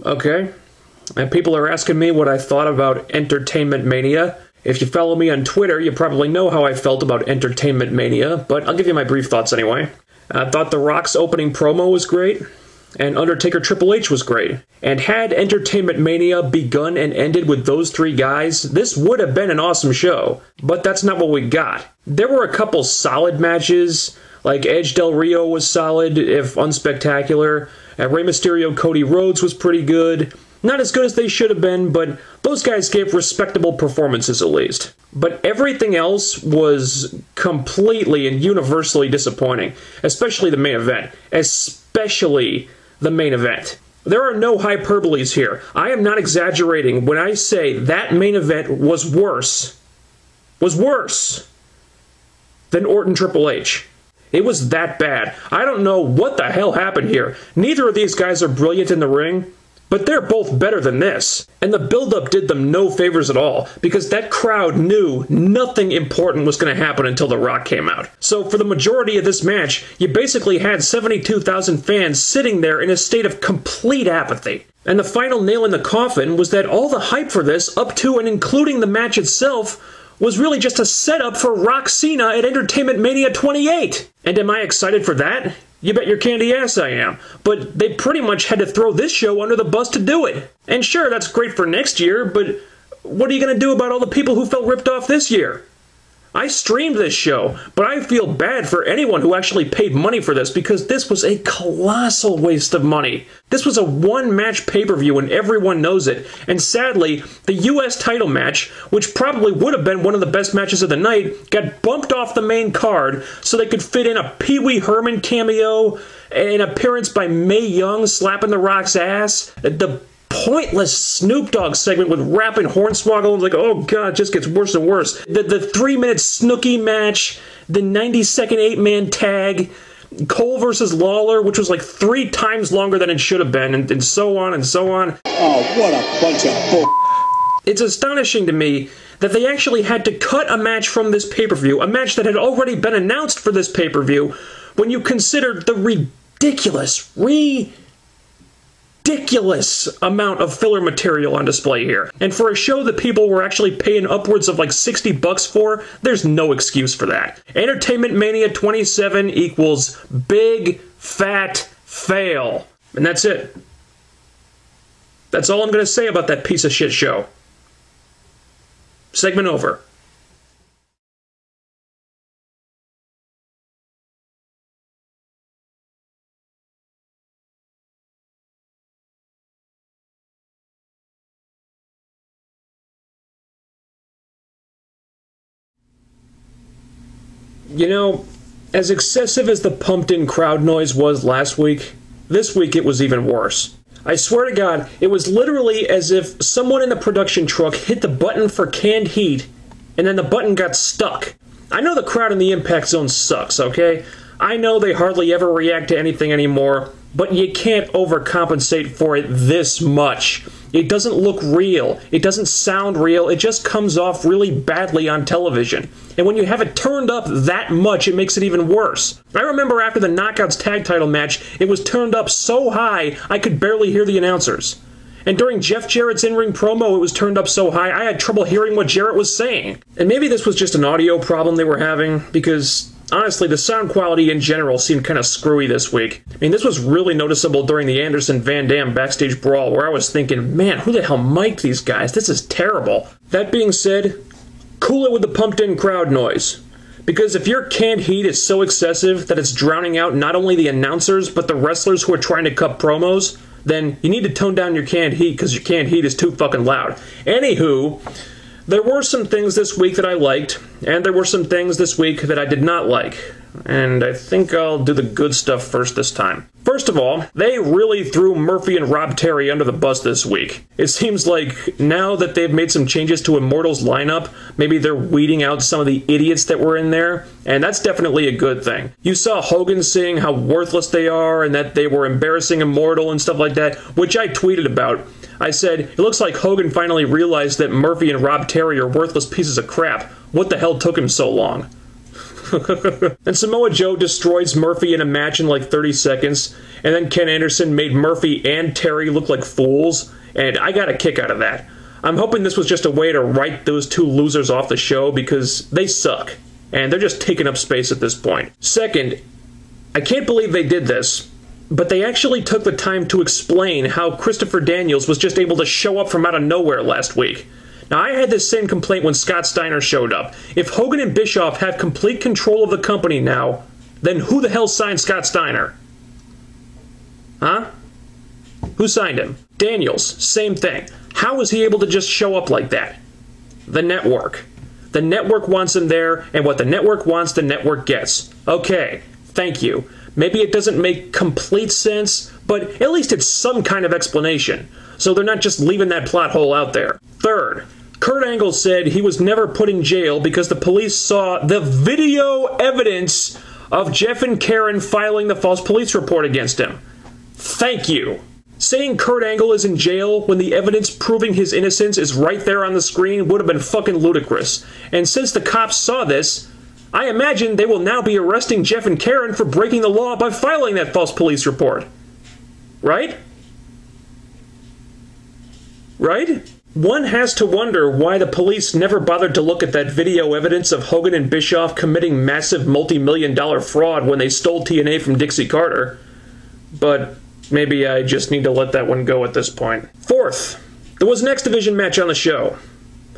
Okay. And people are asking me what I thought about Entertainmentmania. If you follow me on Twitter, you probably know how I felt about Entertainmentmania, but I'll give you my brief thoughts anyway. I thought The Rock's opening promo was great, and Undertaker Triple H was great. And had Entertainmentmania begun and ended with those three guys, this would have been an awesome show. But that's not what we got. There were a couple solid matches, like Edge Del Rio was solid, if unspectacular. Rey Mysterio Cody Rhodes was pretty good. Not as good as they should have been, but those guys gave respectable performances at least. But everything else was completely and universally disappointing, especially the main event. Especially the main event. There are no hyperboles here. I am not exaggerating when I say that main event was worse than Orton Triple H. It was that bad. I don't know what the hell happened here. Neither of these guys are brilliant in the ring, but they're both better than this. And the build-up did them no favors at all, because that crowd knew nothing important was going to happen until The Rock came out. So for the majority of this match, you basically had 72,000 fans sitting there in a state of complete apathy. And the final nail in the coffin was that all the hype for this, up to and including the match itself, was really just a setup for Rock Cena at Entertainmentmania 28. And am I excited for that? You bet your candy ass I am. But they pretty much had to throw this show under the bus to do it. And sure, that's great for next year, but what are you going to do about all the people who felt ripped off this year? I streamed this show, but I feel bad for anyone who actually paid money for this because this was a colossal waste of money. This was a one-match pay-per-view and everyone knows it. And sadly, the US title match, which probably would have been one of the best matches of the night, got bumped off the main card so they could fit in a Pee Wee Herman cameo, an appearance by Mae Young slapping The Rock's ass, the pointless Snoop Dogg segment with rap and Hornswoggle. Like, oh god, it just gets worse and worse. The 3-minute Snooki match, the 90-second 8-man tag, Cole versus Lawler, which was like 3 times longer than it should have been, and so on and so on. Oh, what a bunch of bull. It's astonishing to me that they actually had to cut a match from this pay-per-view, a match that had already been announced for this pay-per-view, when you consider the ridiculous amount of filler material on display here. And for a show that people were actually paying upwards of like $60 for, there's no excuse for that. Entertainmentmania 27 equals big, fat fail. And that's it. That's all I'm going to say about that piece of shit show. Segment over. You know, as excessive as the pumped-in crowd noise was last week, this week it was even worse. I swear to God, it was literally as if someone in the production truck hit the button for canned heat, and then the button got stuck. I know the crowd in the impact zone sucks, okay? I know they hardly ever react to anything anymore, but you can't overcompensate for it this much. It doesn't look real. It doesn't sound real. It just comes off really badly on television. And when you have it turned up that much, it makes it even worse. I remember after the Knockouts tag title match, it was turned up so high, I could barely hear the announcers. And during Jeff Jarrett's in-ring promo, it was turned up so high, I had trouble hearing what Jarrett was saying. And maybe this was just an audio problem they were having, because honestly, the sound quality in general seemed kind of screwy this week. I mean, this was really noticeable during the Anderson-Van Dam backstage brawl, where I was thinking, man, who the hell mic'd these guys? This is terrible. That being said, cool it with the pumped-in crowd noise. Because if your canned heat is so excessive that it's drowning out not only the announcers, but the wrestlers who are trying to cut promos, then you need to tone down your canned heat, because your canned heat is too fucking loud. Anywho, there were some things this week that I liked, and there were some things this week that I did not like. And I think I'll do the good stuff first this time. First of all, they really threw Murphy and Rob Terry under the bus this week. It seems like now that they've made some changes to Immortal's lineup, maybe they're weeding out some of the idiots that were in there, and that's definitely a good thing. You saw Hogan saying how worthless they are and that they were embarrassing Immortal and stuff like that, which I tweeted about. I said, it looks like Hogan finally realized that Murphy and Rob Terry are worthless pieces of crap. What the hell took him so long? And Samoa Joe destroys Murphy in a match in like 30 seconds, and then Ken Anderson made Murphy and Terry look like fools, and I got a kick out of that. I'm hoping this was just a way to write those two losers off the show because they suck, and they're just taking up space at this point. Second, I can't believe they did this, but they actually took the time to explain how Christopher Daniels was just able to show up from out of nowhere last week. Now, I had this same complaint when Scott Steiner showed up. If Hogan and Bischoff have complete control of the company now, then who the hell signed Scott Steiner? Huh? Who signed him? Daniels, same thing. How was he able to just show up like that? The network. The network wants him there, and what the network wants, the network gets. Okay, thank you. Maybe it doesn't make complete sense, but at least it's some kind of explanation. So they're not just leaving that plot hole out there. Third, Kurt Angle said he was never put in jail because the police saw the video evidence of Jeff and Karen filing the false police report against him. Thank you. Saying Kurt Angle is in jail when the evidence proving his innocence is right there on the screen would have been fucking ludicrous. And since the cops saw this, I imagine they will now be arresting Jeff and Karen for breaking the law by filing that false police report. Right? Right? One has to wonder why the police never bothered to look at that video evidence of Hogan and Bischoff committing massive multi-million-dollar fraud when they stole TNA from Dixie Carter. But maybe I just need to let that one go at this point. Fourth, there was an X Division match on the show.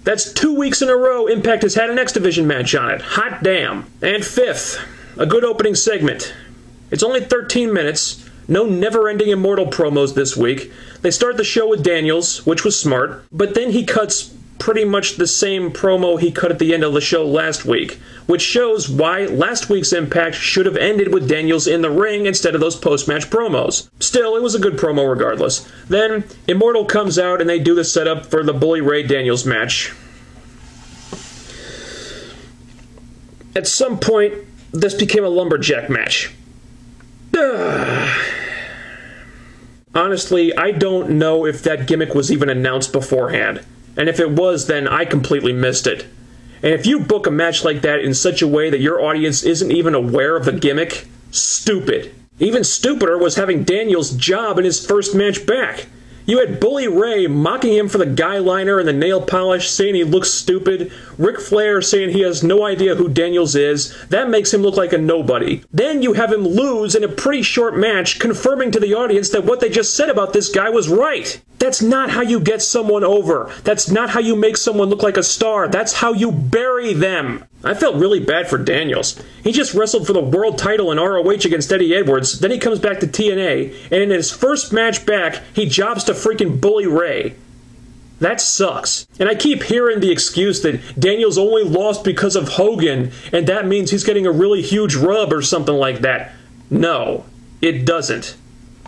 That's 2 weeks in a row Impact has had an X Division match on it. Hot damn. And fifth, a good opening segment. It's only 13 minutes. No never-ending Immortal promos this week. They start the show with Daniels, which was smart, but then he cuts pretty much the same promo he cut at the end of the show last week, which shows why last week's Impact should have ended with Daniels in the ring instead of those post-match promos. Still, it was a good promo regardless. Then, Immortal comes out and they do the setup for the Bully Ray Daniels match. At some point, this became a lumberjack match. Honestly, I don't know if that gimmick was even announced beforehand. And if it was, then I completely missed it. And if you book a match like that in such a way that your audience isn't even aware of the gimmick, stupid. Even stupider was having Daniels' job in his first match back. You had Bully Ray mocking him for the guy liner and the nail polish, saying he looks stupid. Ric Flair saying he has no idea who Daniels is. That makes him look like a nobody. Then you have him lose in a pretty short match, confirming to the audience that what they just said about this guy was right. That's not how you get someone over. That's not how you make someone look like a star. That's how you bury them. I felt really bad for Daniels. He just wrestled for the world title in ROH against Eddie Edwards, then he comes back to TNA, and in his first match back, he jobs to freaking Bully Ray. That sucks. And I keep hearing the excuse that Daniels only lost because of Hogan, and that means he's getting a really huge rub or something like that. No, it doesn't.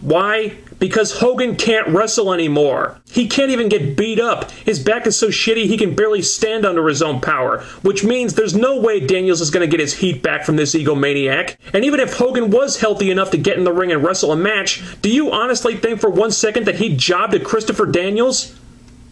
Why? Because Hogan can't wrestle anymore. He can't even get beat up. His back is so shitty he can barely stand under his own power, which means there's no way Daniels is going to get his heat back from this egomaniac. And even if Hogan was healthy enough to get in the ring and wrestle a match, do you honestly think for 1 second that he'd job to Christopher Daniels?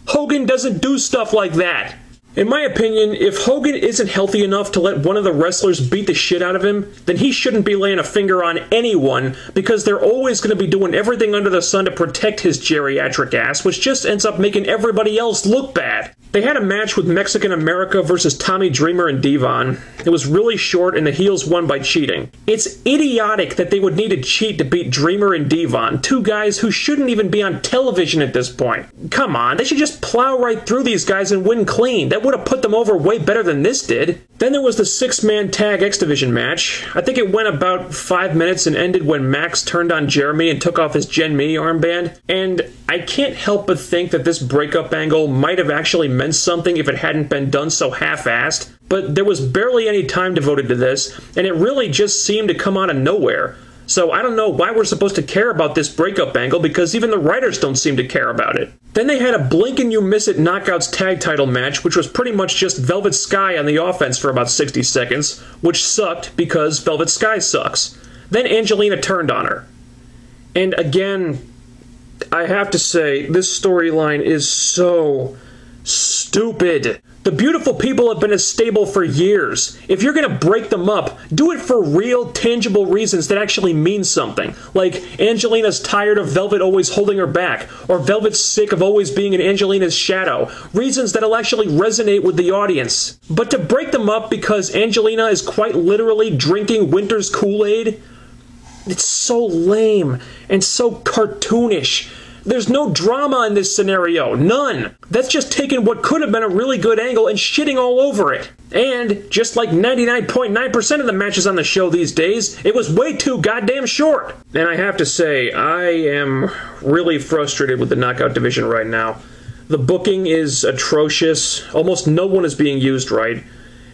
Hogan doesn't do stuff like that. In my opinion, if Hogan isn't healthy enough to let one of the wrestlers beat the shit out of him, then he shouldn't be laying a finger on anyone because they're always going to be doing everything under the sun to protect his geriatric ass, which just ends up making everybody else look bad. They had a match with Mexican America versus Tommy Dreamer and Devon. It was really short and the heels won by cheating. It's idiotic that they would need to cheat to beat Dreamer and Devon, two guys who shouldn't even be on television at this point. Come on, they should just plow right through these guys and win clean. That would have put them over way better than this did. Then there was the 6-man tag X Division match. I think it went about 5 minutes and ended when Max turned on Jeremy and took off his Gen Me armband. And I can't help but think that this breakup angle might have actually meant something if it hadn't been done so half-assed. But there was barely any time devoted to this, and it really just seemed to come out of nowhere. So I don't know why we're supposed to care about this breakup angle because even the writers don't seem to care about it. Then they had a blink and you miss it Knockouts tag title match, which was pretty much just Velvet Sky on the offense for about 60 seconds, which sucked because Velvet Sky sucks. Then Angelina turned on her. And again, I have to say, this storyline is so stupid. The beautiful people have been a stable for years. If you're gonna break them up, do it for real, tangible reasons that actually mean something. Like, Angelina's tired of Velvet always holding her back, or Velvet's sick of always being in Angelina's shadow. Reasons that'll actually resonate with the audience. But to break them up because Angelina is quite literally drinking Winter's Kool-Aid? It's so lame and so cartoonish. There's no drama in this scenario. None. That's just taking what could have been a really good angle and shitting all over it. And, just like 99.9% of the matches on the show these days, it was way too goddamn short. And I have to say, I am really frustrated with the Knockout division right now. The booking is atrocious. Almost no one is being used right.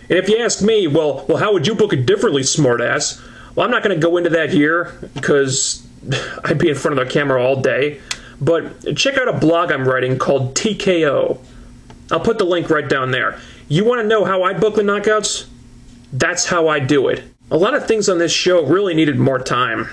And if you ask me, well, how would you book it differently, smartass? Well, I'm not going to go into that here, because I'd be in front of the camera all day. But check out a blog I'm writing called TKO. I'll put the link right down there. You want to know how I book the Knockouts? That's how I do it. A lot of things on this show really needed more time,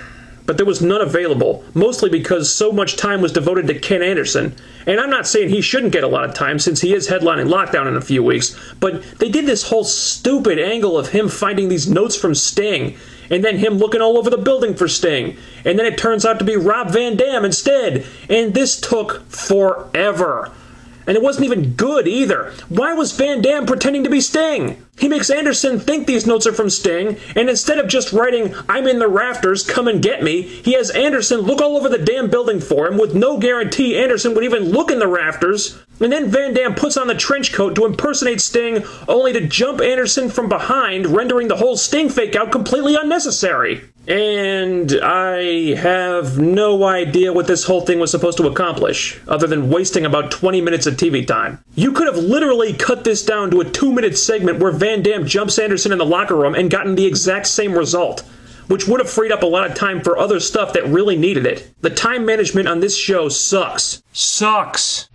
but there was none available, mostly because so much time was devoted to Ken Anderson. And I'm not saying he shouldn't get a lot of time since he is headlining Lockdown in a few weeks, but they did this whole stupid angle of him finding these notes from Sting, and then him looking all over the building for Sting, and then it turns out to be Rob Van Dam instead, and this took forever. And it wasn't even good either. Why was Van Dam pretending to be Sting? He makes Anderson think these notes are from Sting, and instead of just writing, "I'm in the rafters, come and get me," he has Anderson look all over the damn building for him with no guarantee Anderson would even look in the rafters. And then Van Dam puts on the trench coat to impersonate Sting, only to jump Anderson from behind, rendering the whole Sting fake-out completely unnecessary. And I have no idea what this whole thing was supposed to accomplish, other than wasting about 20 minutes of TV time. You could have literally cut this down to a 2-minute segment where Van Dam jumps Anderson in the locker room and gotten the exact same result, which would have freed up a lot of time for other stuff that really needed it. The time management on this show sucks. Sucks.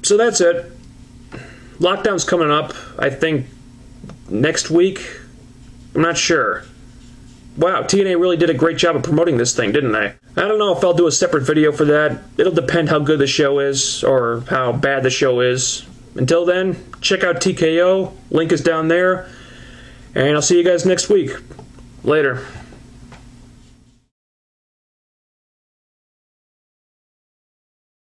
So that's it. Lockdown's coming up, I think, next week? I'm not sure. Wow, TNA really did a great job of promoting this thing, didn't they? I don't know if I'll do a separate video for that. It'll depend how good the show is, or how bad the show is. Until then, check out TKO. Link is down there. And I'll see you guys next week. Later.